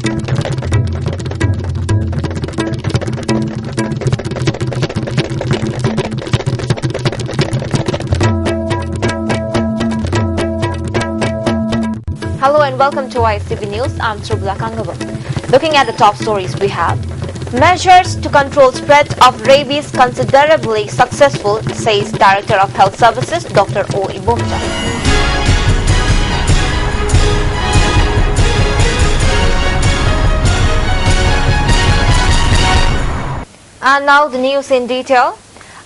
Hello and welcome to ISTV News. I'm Trubla Kangava. Looking at the top stories we have. Measures to control spread of rabies considerably successful, says Director of Health Services Dr. O. Ibomcha. And now the news in detail.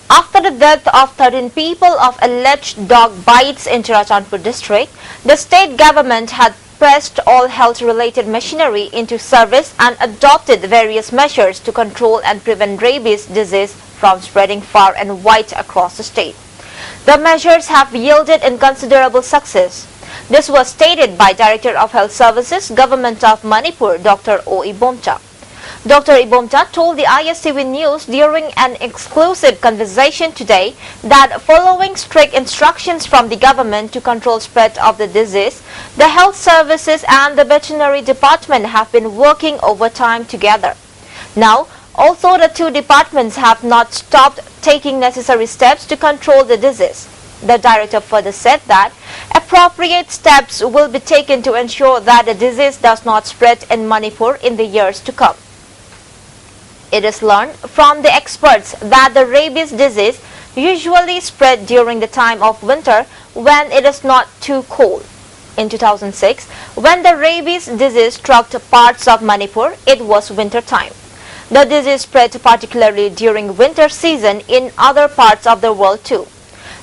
After the death of 13 people of alleged dog bites in Churachandpur district, the state government had pressed all health-related machinery into service and adopted various measures to control and prevent rabies disease from spreading far and wide across the state. The measures have yielded in considerable success. This was stated by Director of Health Services, Government of Manipur, Dr. O. Ibomcha. Dr. Ibomcha told the ISTV News during an exclusive conversation today that following strict instructions from the government to control spread of the disease, the health services and the veterinary department have been working overtime together. Now, although the two departments have not stopped taking necessary steps to control the disease, the director further said that appropriate steps will be taken to ensure that the disease does not spread in Manipur in the years to come. It is learned from the experts that the rabies disease usually spread during the time of winter when it is not too cold. In 2006, when the rabies disease struck parts of Manipur, it was winter time. The disease spread particularly during winter season in other parts of the world too.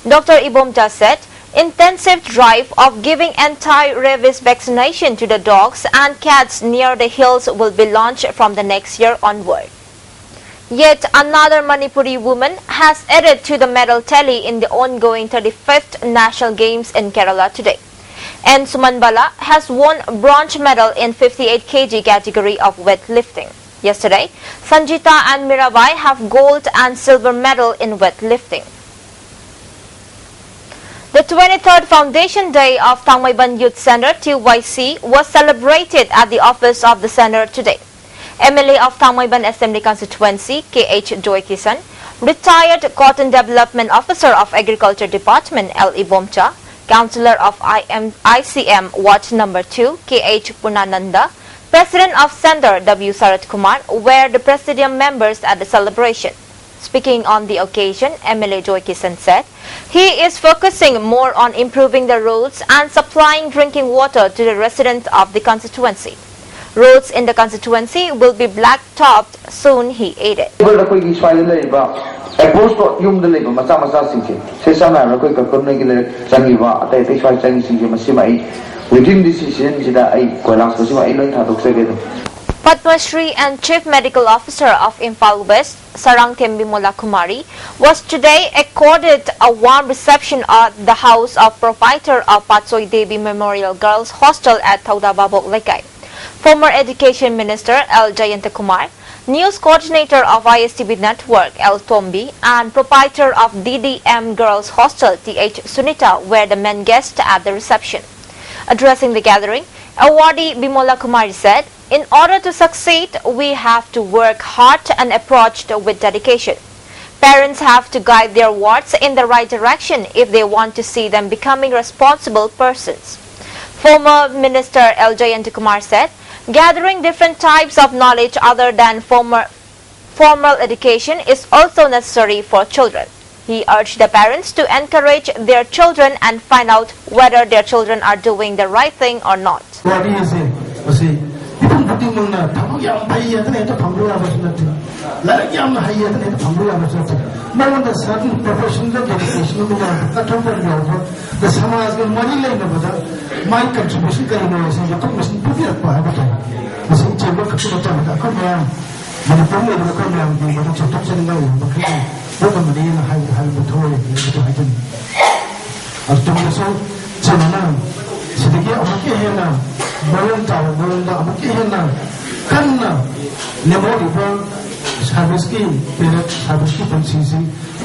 Dr. Ibomcha said, intensive drive of giving anti-rabies vaccination to the dogs and cats near the hills will be launched from the next year onward. Yet another Manipuri woman has added to the medal tally in the ongoing 35th National Games in Kerala today. N. Sumanbala has won bronze medal in 58 kg category of weightlifting. Yesterday, Sanjita and Mirabai have gold and silver medal in weightlifting. The 23rd Foundation Day of Tangmayban Youth Center TYC was celebrated at the office of the center today. MLA of Tangmayban Assembly Constituency, K.H. Joy Kisan, retired Cotton Development Officer of Agriculture Department, L. Ibomcha, Councillor of ICM Ward No. 2, K.H. Punananda, President of Center, W. Sarat Kumar, were the Presidium members at the celebration. Speaking on the occasion, MLA Joy Kisan said, he is focusing more on improving the roads and supplying drinking water to the residents of the constituency. Roads in the constituency will be black-topped soon, he added. Padma Shri and Chief Medical Officer of Imphal West, Sarangtem Bimola Kumari, was today accorded a warm reception at the house of proprietor of Patsoy Devi Memorial Girls Hostel at Taudababok Lekay. Former Education Minister L. Jayanta Kumar, News Coordinator of ISTV Network L. Tombi, and proprietor of DDM Girls Hostel T.H. Sunita were the main guests at the reception. Addressing the gathering, awardee Bimola Kumari said, in order to succeed, we have to work hard and approach with dedication. Parents have to guide their wards in the right direction if they want to see them becoming responsible persons. Former Minister L. Jayanta Kumar said, gathering different types of knowledge other than formal education is also necessary for children. He urged the parents to encourage their children and find out whether their children are doing the right thing or not.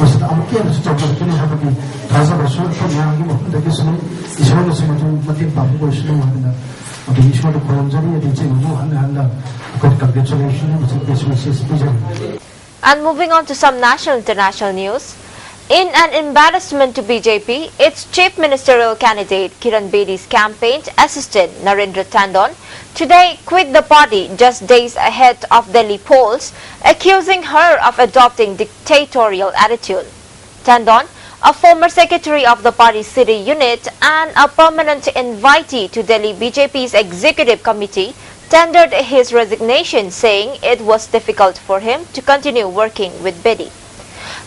무슨 아무개는 진짜 그렇게 하고 가서 벌써 또 이야기 못 되겠으면 이시원에서 좀 맞게 바꾸고 있으면 합니다. 어디 이시원도 고용자리에 대체 너무 한다. 그러니까 대처해주시는 무슨 대처를 And moving on to some national and international news. In an embarrassment to BJP, its chief ministerial candidate Kiran Bedi's campaign assistant Narendra Tandon today quit the party just days ahead of Delhi polls, accusing her of adopting dictatorial attitude. Tandon, a former secretary of the party's city unit and a permanent invitee to Delhi BJP's executive committee, tendered his resignation, saying it was difficult for him to continue working with Bedi.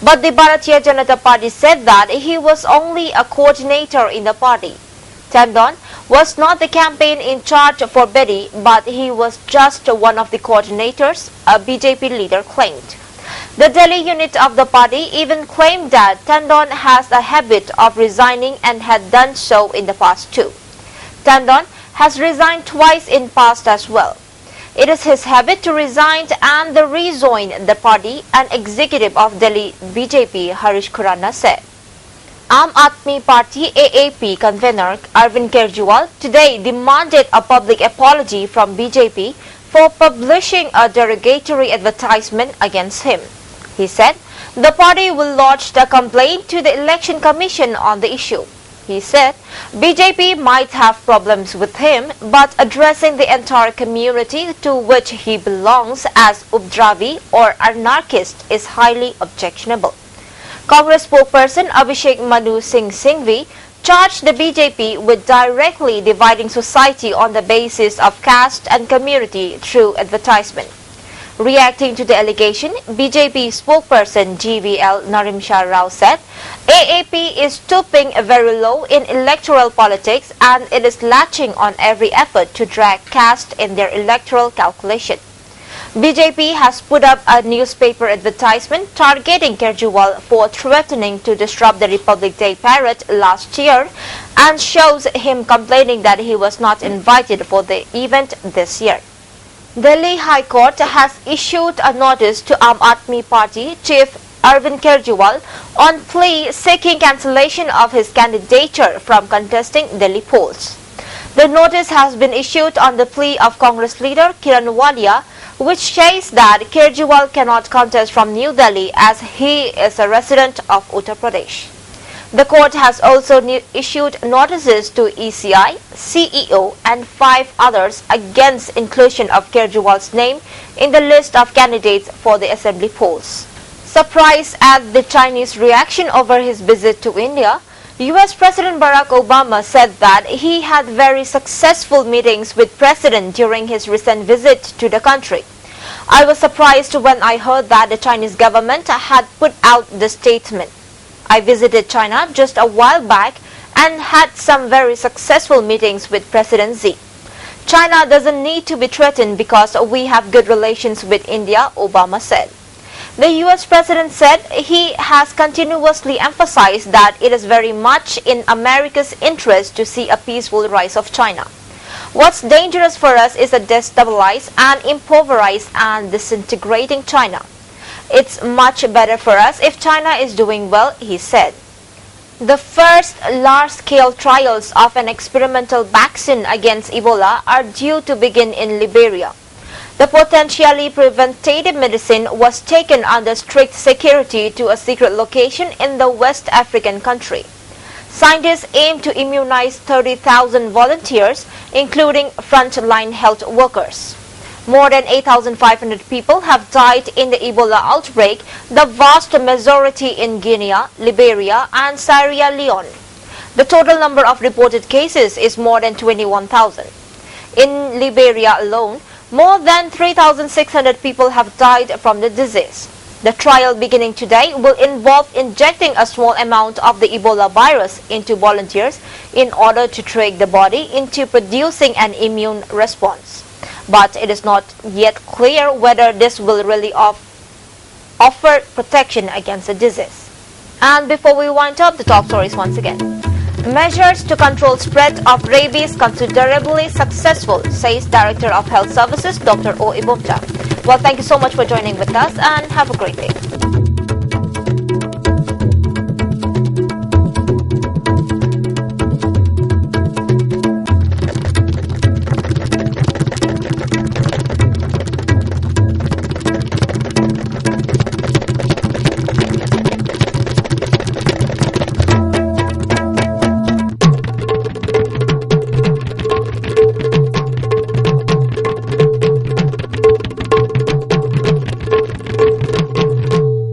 But the Bharatiya Janata Party said that he was only a coordinator in the party. Tandon was not the campaign in charge for Bedi, but he was just one of the coordinators, a BJP leader claimed. The Delhi unit of the party even claimed that Tandon has a habit of resigning and had done so in the past too. Tandon has resigned twice in past as well. It is his habit to resign and rejoin the party, an executive of Delhi BJP Harish Khurana said. Aam Aadmi Party AAP convener Arvind Kejriwal today demanded a public apology from BJP for publishing a derogatory advertisement against him. He said the party will lodge a complaint to the Election Commission on the issue. He said BJP might have problems with him, but addressing the entire community to which he belongs as Updravi or anarchist is highly objectionable. Congress spokesperson Abhishek Manu Singh Singhvi charged the BJP with directly dividing society on the basis of caste and community through advertisement. Reacting to the allegation, BJP spokesperson GVL Narimsha Rao said, AAP is stooping very low in electoral politics and it is latching on every effort to drag caste in their electoral calculation. BJP has put up a newspaper advertisement targeting Kejriwal for threatening to disrupt the Republic Day parade last year and shows him complaining that he was not invited for the event this year. Delhi High Court has issued a notice to Aam Aadmi Party Chief Arvind Kejriwal on plea seeking cancellation of his candidature from contesting Delhi polls. The notice has been issued on the plea of Congress leader Kiran Walia, which says that Kejriwal cannot contest from New Delhi as he is a resident of Uttar Pradesh. The court has also issued notices to ECI, CEO and 5 others against inclusion of Kejriwal's name in the list of candidates for the assembly polls. Surprised at the Chinese reaction over his visit to India, US President Barack Obama said that he had very successful meetings with President during his recent visit to the country. I was surprised when I heard that the Chinese government had put out the statement. I visited China just a while back and had some very successful meetings with President Xi. China doesn't need to be threatened because we have good relations with India, Obama said. The US President said he has continuously emphasized that it is very much in America's interest to see a peaceful rise of China. What's dangerous for us is a destabilized and impoverished and disintegrating China. It's much better for us if China is doing well, he said. The first large-scale trials of an experimental vaccine against Ebola are due to begin in Liberia. The potentially preventative medicine was taken under strict security to a secret location in the West African country. Scientists aim to immunize 30,000 volunteers, including frontline health workers. More than 8,500 people have died in the Ebola outbreak, the vast majority in Guinea, Liberia and Sierra Leone. The total number of reported cases is more than 21,000. In Liberia alone, more than 3,600 people have died from the disease. The trial beginning today will involve injecting a small amount of the Ebola virus into volunteers in order to trick the body into producing an immune response. But it is not yet clear whether this will really offer protection against the disease. And before we wind up the top stories once again. Measures to control spread of rabies considerably successful, says Director of Health Services Dr. O. Ibumta. Well, thank you so much for joining with us and have a great day.